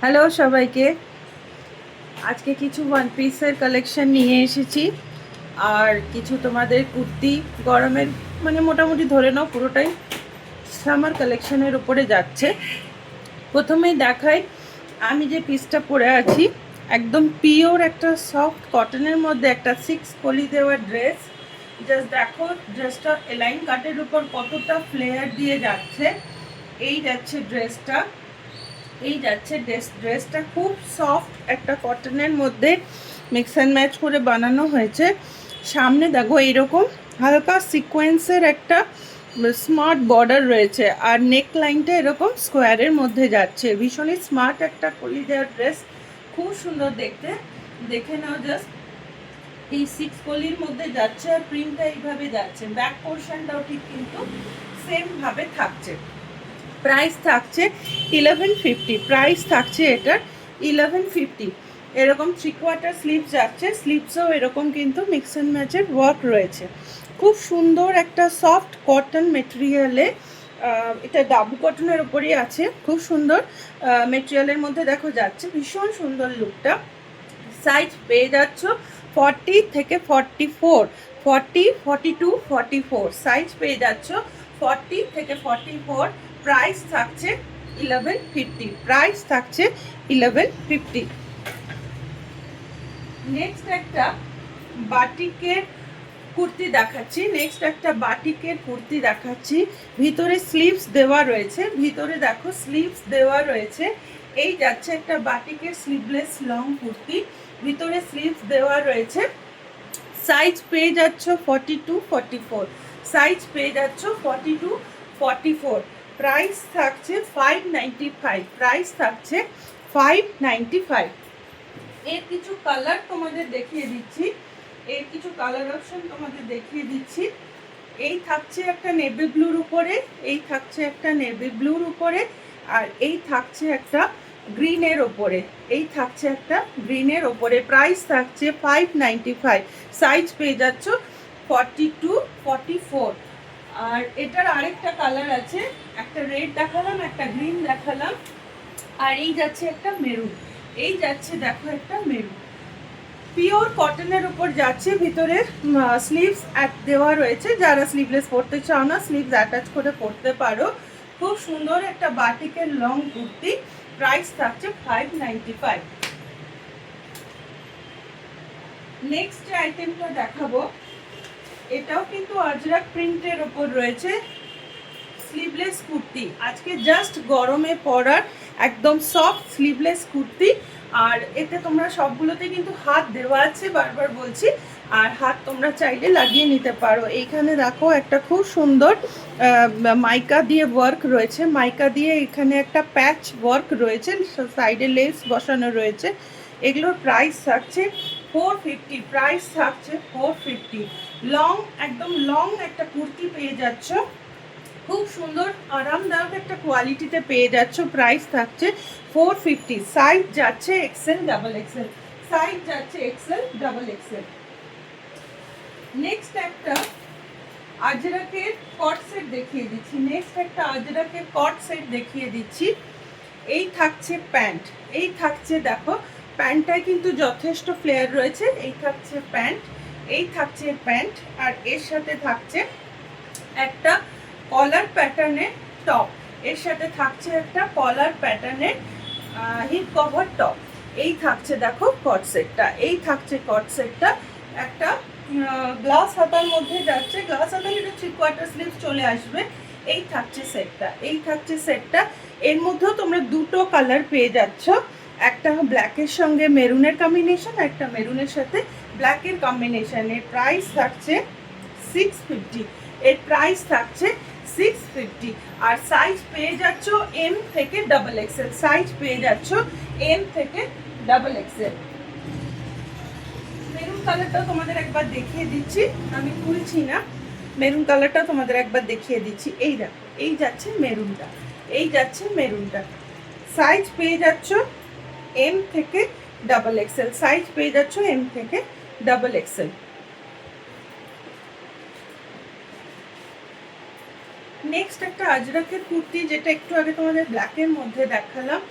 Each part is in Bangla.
হ্যালো সবাইকে। আজকে কিছু ওয়ান পিসের কালেকশন নিয়ে এসেছি আর কিছু তোমাদের কুর্তি গরমের মানে মোটামুটি ধরে নাও পুরোটাই সামার কালেকশনের উপরে যাচ্ছে। প্রথমেই দেখাই আমি যে পিসটা পরে আছি, একদম পিওর একটা সফট কটনের মধ্যে একটা 6 কলি দেওয়া ড্রেস। জাস্ট দেখো ড্রেসটা এলাইন কাটের উপর কতটা ফ্লেয়ার দিয়ে যাচ্ছে। এই যাচ্ছে ড্রেসটা, এই যাচ্ছে ড্রেসটা খুব সফট একটা কটনের মধ্যে মিক্স অ্যান্ড ম্যাচ করে বানানো হয়েছে। সামনে দেখো এইরকম হালকা সিকোয়েন্সের একটা স্মার্ট বর্ডার রয়েছে আর নেক লাইনটা এরকম স্কোয়ারের মধ্যে যাচ্ছে। ভীষণই স্মার্ট একটা কলি দেওয়ার ড্রেস, খুব সুন্দর দেখতে। দেখে নাও জাস্ট, এই 6 কলির মধ্যে যাচ্ছে আর প্রিন্টটা এইভাবে যাচ্ছে। ব্যাক পোর্শনটাও ঠিক কিন্তু সেম ভাবে থাকছে। প্রাইস থাকছে 1150, প্রাইস থাকছে এটার 1150। এরকম 3/4 স্লিভস যাচ্ছে, স্লিভসেও এরকম কিন্তু মিক্স অ্যান্ড ম্যাচের ওয়ার্ক রয়েছে। খুব সুন্দর একটা সফট কটন মেটেরিয়ালে, এটা ডাবু কটনের উপরেই আছে। খুব সুন্দর মেটেরিয়ালের মধ্যে দেখো যাচ্ছে, ভীষণ সুন্দর লুকটা। সাইজ পেয়ে যাচ্ছ 40 থেকে 44, 40, 42, 44 সাইজ পেয়ে যাচ্ছ 40 থেকে 44। প্রাইস থাকছে 1150, প্রাইস থাকছে 1150। নেক্সট একটা বাটিকের কুর্তি দেখাচ্ছি, ভিতরে স্লিভস দেওয়া রয়েছে, ভিতরে দেখো স্লিভস দেওয়া রয়েছে। এই যাচ্ছে একটা বাটিকের স্লিভলেস লং কুর্তি, ভিতরে স্লিভস দেওয়া রয়েছে। সাইজ পেয়ে যাচ্ছ 42, 44, সাইজ পেয়ে যাচ্ছ 42, 44। প্রাইস থাকছে 595, প্রাইস থাকছে 595। এর কিছু কালার তোমাদের দেখিয়ে দিচ্ছি, এই থাকছে একটা নেভি ব্লুর উপরে, আর এই থাকছে একটা গ্রিনের ওপরে, প্রাইস থাকছে 595। সাইজ পেয়ে যাচ্ছ 42, 44। আর এটার আরেকটা কালার আছে, একটা রেড দেখালাম, একটা গ্রিন দেখালাম, আর এই যাচ্ছে একটা মেরুন, এই যাচ্ছে দেখো একটা মেরুন। পিওর কটনের উপর যাচ্ছে, ভিতরে স্লিভস দেওয়া রয়েছে। যারা স্লিভলেস পরতে চাও না, স্লিভস অ্যাটাচ করে পরতে পারো। খুব সুন্দর একটা বাটিকের লং কুর্তি, প্রাইস থাকছে 595। নেক্সট যে আইটেমটা দেখাবো, এটাও কিন্তু আজরাক প্রিন্টের ওপর রয়েছে, স্লিভলেস কুর্তি। আজকে জাস্ট গরমে পরার একদম সফট স্লিভলেস কুর্তি। আর এতে তোমরা সবগুলোতে কিন্তু হাত দেওয়া আছে, বারবার বলছি, আর হাত তোমরা চাইলে লাগিয়ে নিতে পারো। এইখানে দেখো একটা খুব সুন্দর মাইকা দিয়ে ওয়ার্ক রয়েছে, মাইকা দিয়ে এখানে একটা প্যাচ ওয়ার্ক রয়েছে, সাইডে লেস বসানো রয়েছে। এগুলোর প্রাইস থাকছে 450, প্রাইস থাকছে 450। লং, একদম লং একটা কুর্তি পেয়ে যাচ্ছ, খুব সুন্দর আরামদায়ক একটা কোয়ালিটিতে পেয়ে যাচ্ছ। প্রাইস থাকছে 450। সাইজ যাচ্ছে এক্সেল, ডাবল এক্সেল, সাইজ যাচ্ছে এক্সেল, ডাবল এক্সেল। নেক্সট একটা আজরাকের কট সেট দেখিয়ে দিচ্ছি, এই থাকছে প্যান্ট, এই থাকছে দেখো প্যান্টটায় কিন্তু যথেষ্ট ফ্লেয়ার রয়েছে। এই থাকছে প্যান্ট, আর এর সাথে থাকছে একটা কলার প্যাটার্নের টপ, এর সাথে থাকছে একটা কলার প্যাটার্নের হিপ কভার টপ। এই থাকছে দেখো কট সেটটা, একটা গ্লাস হাতার মধ্যে যাচ্ছে, গ্লাস হাতার এটা 3/4 স্লিভ চলে আসবে। এই থাকছে সেটটা, এর মধ্যেও তোমরা দুটো কালার পেয়ে যাচ্ছ, একটা ব্ল্যাকের সঙ্গে মেরুনের কম্বিনেশন, একটা মেরুনের সাথে ব্ল্যাকের কম্বিনেশন। এর প্রাইস থাকছে 650, এর প্রাইস থাকছে 650। আর সাইজ পেয়ে যাচ্ছ এম থেকে ডাবল এক্সেল, মেরুন কালারটা তোমাদের একবার দেখিয়ে দিচ্ছি, আমি খুলছি না, মেরুন কালারটা তোমাদের একবার দেখিয়ে দিচ্ছি। এই দেখো, এই যাচ্ছে মেরুনটা, সাইজ পেয়ে যাচ্ছ এম থেকে ডাবল এক্সেল, নেক্সট একটা আজরাকের কুর্তি, যেটা একটু আগে তোমাদের ব্ল্যাকের মধ্যে দেখালাম,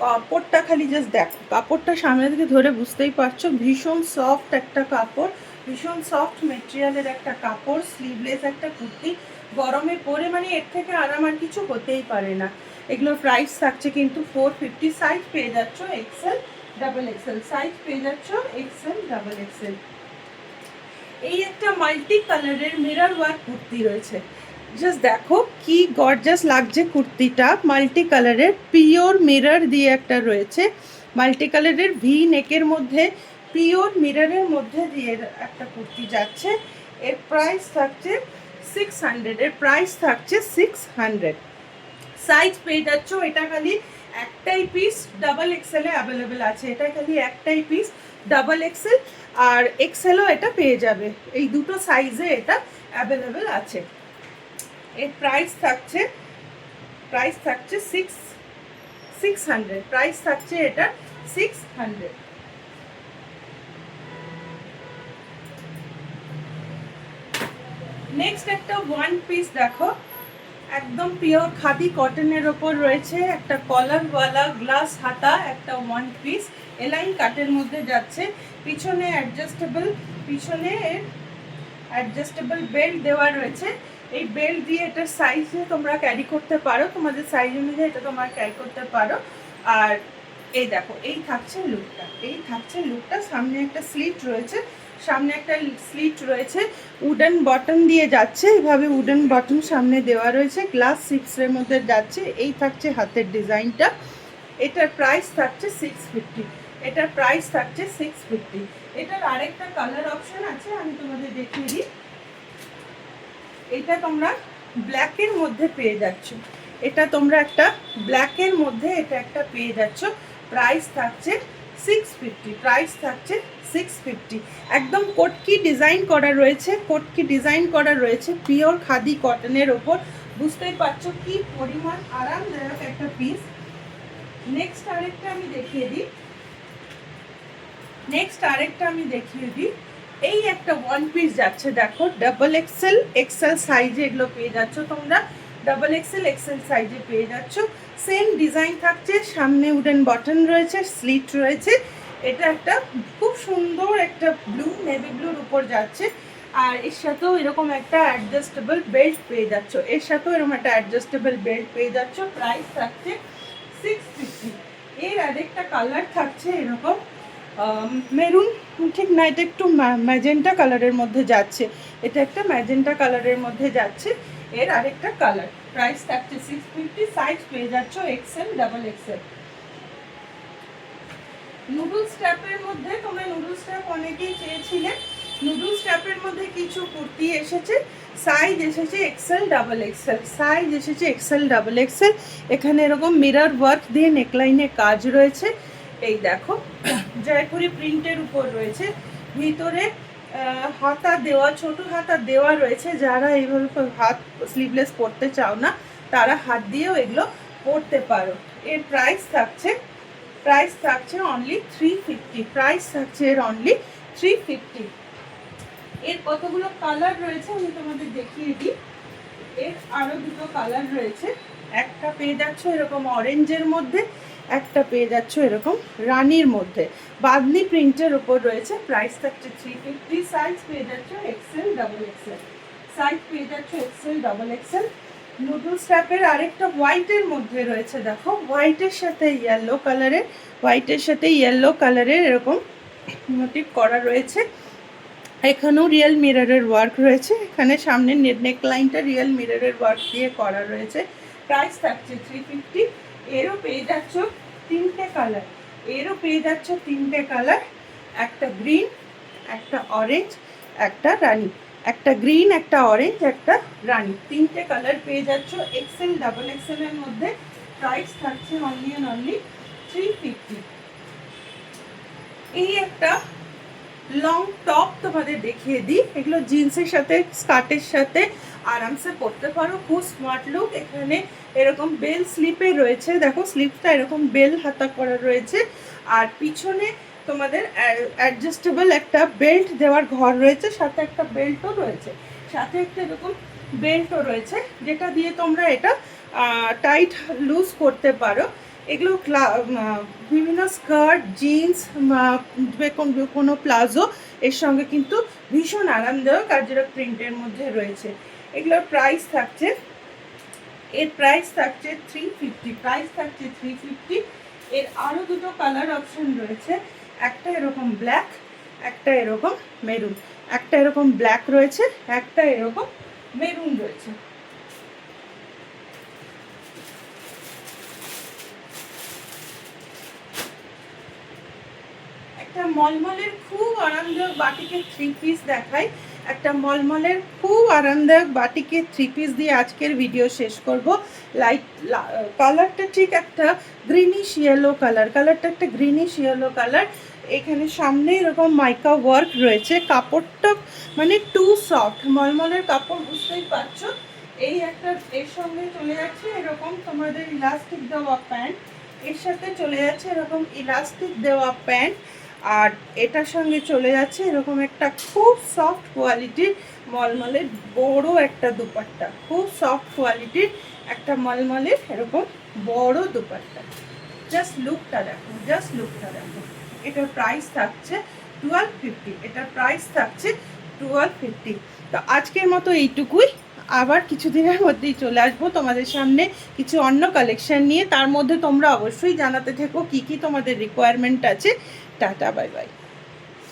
কাপড়টা খালি জাস্ট দেখো, কাপড়টা সামনে থেকে ধরে বুঝতেই পারছো, ভীষণ সফট একটা কাপড়, ভীষণ সফট মেটেরিয়ালের একটা কাপড়, স্লিভলেস একটা কুর্তি, গরমে পরে মানে এর থেকে আরাম আর কিছু হতেই পারে না। এগুলোর প্রাইস থাকছে কিন্তু 450। সাইজ পেয়ে যাচ্ছ এক্সেল, ডাবল এক্সেল, সাইজ পেয়ে যাচ্ছ এক্সেল, ডাবল এক্সেল। এই একটা মাল্টি কালারের মিরর ওয়ার্ক কুর্তি রয়েছে, জাস্ট দেখো কি গর্জাস লাগছে কুর্তিটা, মাল্টি কালারের পিওর মিরর দিয়ে একটা রয়েছে, মাল্টি কালারের ভি নেকের মধ্যে পিওর মিররের মধ্যে দিয়ে একটা কুর্তি যাচ্ছে। এর প্রাইস থাকছে 600, এর প্রাইস থাকছে 600। সাইজ পেয়ে যাচ্ছ, এটা খালি একটাই পিস, ডাবল এক্সেলে অ্যাভেলেবেল আছে, এটা খালি একটাই পিস, ডাবল এক্সেল আর এক্সেলও এটা পেয়ে যাবে, এই দুটো সাইজে এটা অ্যাভেলেবেল আছে। এর প্রাইস থাকছে 600, প্রাইস থাকছে এটা 600। নেক্সট একটা ওয়ান পিস দেখো, একদম পিওর খাদি কটনের ওপর রয়েছে, একটা কলারওয়ালা গ্লাস হাতা, একটা ওয়ান পিস এলাইন কাটের মধ্যে যাচ্ছে, পিছনে অ্যাডজাস্টেবল বেল্ট দেওয়া রয়েছে। এই বেল্ট দিয়ে এটার সাইজে তোমরা ক্যারি করতে পারো, তোমাদের সাইজ অনুযায়ী এটা তোমরা ক্যারি করতে পারো। আর এই দেখো, এই থাকছে লুকটা, সামনে একটা স্লিট রয়েছে, উডেন বটন দিয়ে যাচ্ছে, এইভাবে উডেন বটন সামনে দেওয়া রয়েছে, গ্লাস সিপসের মধ্যে যাচ্ছে, এই থাকছে হাতের ডিজাইনটা। এটার প্রাইস থাকছে 650, এটার প্রাইস থাকছে 650। এটার আরেকটা কালার অপশন আছে, আমি তোমাদের দেখিয়ে দিই। এটা তোমরা ব্ল্যাকের মধ্যে পেয়ে যাচ্ছ, এটা তোমরা একটা ব্ল্যাকের মধ্যে এটা একটা পেয়ে যাচ্ছ, প্রাইস থাকছে 650, প্রাইস থাকছে 650। একদম কোটকি ডিজাইন করা রয়েছে, পিওর খাদি কটনের ওপর, বুঝতেই পারছো কি পরিমাণ আরামদায়ক একটা পিস। নেক্সট আরেকটা আমি দেখিয়ে দিই। এই একটা ওয়ান পিস যাচ্ছে দেখো, ডাবল এক্সেল সাইজে এগুলো পেয়ে যাচ্ছ তোমরা, ডাবল এক্সেল সাইজে পেয়ে যাচ্ছ। সেম ডিজাইন থাকছে, সামনে উডেন বটন রয়েছে, স্লিট রয়েছে। এটা একটা খুব সুন্দর একটা নেভি ব্লুর উপর যাচ্ছে, আর এর সাথেও এরকম একটা অ্যাডজাস্টেবল বেল্ট পেয়ে যাচ্ছ, প্রাইস থাকছে 650। এর আরেকটা কালার থাকছে এরকম মেরুন, ঠিক না, এটা একটু ম্যাজেন্টা কালারের মধ্যে যাচ্ছে, এটা একটা ম্যাজেন্টা কালারের মধ্যে যাচ্ছে। এর আরেকটা কালার, প্রাইস থাকছে 650, সাইজ পেয়ে যাচ্ছ এক্সেল, ডাবল এক্সেল। নুডলস ট্যাপের মধ্যে তোমরা নুডলস ট্যাপ অনেকেই চেয়েছিলে, নুডলস ট্যাপের মধ্যে কিছু কুর্তি এসেছে, সাইজ এসেছে এক্সেল, ডাবল এক্সেল। এখানে এরকম মিরর ওয়ার্ক দিয়ে নেকলাইনে কাজ রয়েছে, এই দেখো জয়পুরি প্রিন্টের উপর রয়েছে, ভিতরে হাতা দেওয়া, ছোট হাতা দেওয়া রয়েছে, যারা এইভাবে হাত স্লিভলেস পরতে চাও না তারা হাত দিয়েও এগুলো পরতে পারো। এর প্রাইস থাকছে অনলি 350, প্রাইস থাকছে এর অনলি 350। এর কতগুলো কালার রয়েছে আমি তোমাদের দেখিয়ে দিই। এর আরো দুটো কালার রয়েছে, একটা পেয়ে যাচ্ছ এরকম অরেঞ্জের মধ্যে, একটা পেয়ে যাচ্ছ এরকম রানীর মধ্যে, বাদনি প্রিন্টের উপর রয়েছে, প্রাইস থাকছে 350, সাইজ পেয়ে যাচ্ছ এক্সেল, ডাবল এক্সেল। নুডলস ট্যাপের আরেকটা হোয়াইটের মধ্যে রয়েছে, দেখো হোয়াইটের সাথে ইয়েলো কালারের এরকম মোটিভ করা রয়েছে, এখানেও রিয়েল মিররের ওয়ার্ক রয়েছে, এখানে সামনে নেক লাইনটা রিয়েল মিররের ওয়ার্ক দিয়ে করা রয়েছে, প্রাইস থাকছে 350। এরও পেয়ে যাচ্ছ তিনটে কালার, একটা গ্রিন, একটা অরেঞ্জ, একটা রানী, তিনটে কালার পেয়ে যাচ্ছ এক্সেল, ডাবল এক্সেল এর মধ্যে, প্রাইস থাকছে অনলি 350। এই একটা লং টপ তোমাদের দেখিয়ে দিই, এগুলো জিন্সের সাথে স্কার্টের সাথে আরামসে পরতে পারো, খুব স্মার্ট লুক। এখানে এরকম বেল স্লিপে রয়েছে, দেখো স্লিপটা এরকম বেল হাতা করা রয়েছে, আর পিছনে তোমাদের অ্যাডজাস্টেবল একটা বেল্ট দেওয়ার ঘর রয়েছে, সাথে একটা বেল্টও রয়েছে, যেটা দিয়ে তোমরা এটা টাইট লুজ করতে পারো। এগুলো বিভিন্ন স্কার্ট, জিন্স, কোনো প্লাজো এর সঙ্গে কিন্তু ভীষণ আরামদায়ক আর যেটা প্রিন্টের মধ্যে রয়েছে। এগুলোর প্রাইস থাকছে, এর প্রাইস থাকছে 350, প্রাইস থাকছে 350। এর আরও দুটো কালার অপশন রয়েছে, একটা এরকম ব্ল্যাক, একটা এরকম মেরুন। একটা এরকম ব্ল্যাক রয়েছে, একটা এরকম মেরুন রয়েছে। একটা মলমলের খুব আরামদায়ক বাটিকের 3 পিস দেখাই। একটা মলমলের খুব আরামদায়ক বাটিকের 3 পিস দিয়ে আজকের ভিডিও শেষ করব। লাইট কালারটা ঠিক একটা গ্রিনিশ ইয়েলো কালার, কালারটা একটা গ্রিনিশ ইয়েলো কালার। এখানে সামনে এরকম মাইকা ওয়ার্ক রয়েছে, কাপড়টা মানে টু সফট, মলমলের কাপড় বুঝতেই পারছো। এই একটা এর সঙ্গে চলে যাচ্ছে এরকম তোমাদের ইলাস্টিক দেওয়া প্যান্ট, এর সাথে চলে যাচ্ছে এরকম ইলাস্টিক দেওয়া প্যান্ট, আর এটার সঙ্গে চলে যাচ্ছে এরকম একটা খুব সফট কোয়ালিটির মলমলের বড় একটা দুপাট্টা, খুব সফট কোয়ালিটির একটা মলমলের এরকম বড় দুপাট্টা। জাস্ট লুকটা দেখো, জাস্ট লুকটা দেখো। এটার প্রাইস থাকছে 1250, এটার প্রাইস থাকছে 1250। তো আজকের মতো এইটুকুই, আবার কিছুদিনের মধ্যেই চলে আসবো তোমাদের সামনে কিছু অন্য কালেকশন নিয়ে। তার মধ্যে তোমরা অবশ্যই জানাতে থেকো কি কি তোমাদের রিকোয়ারমেন্ট আছে। Tata, bye bye.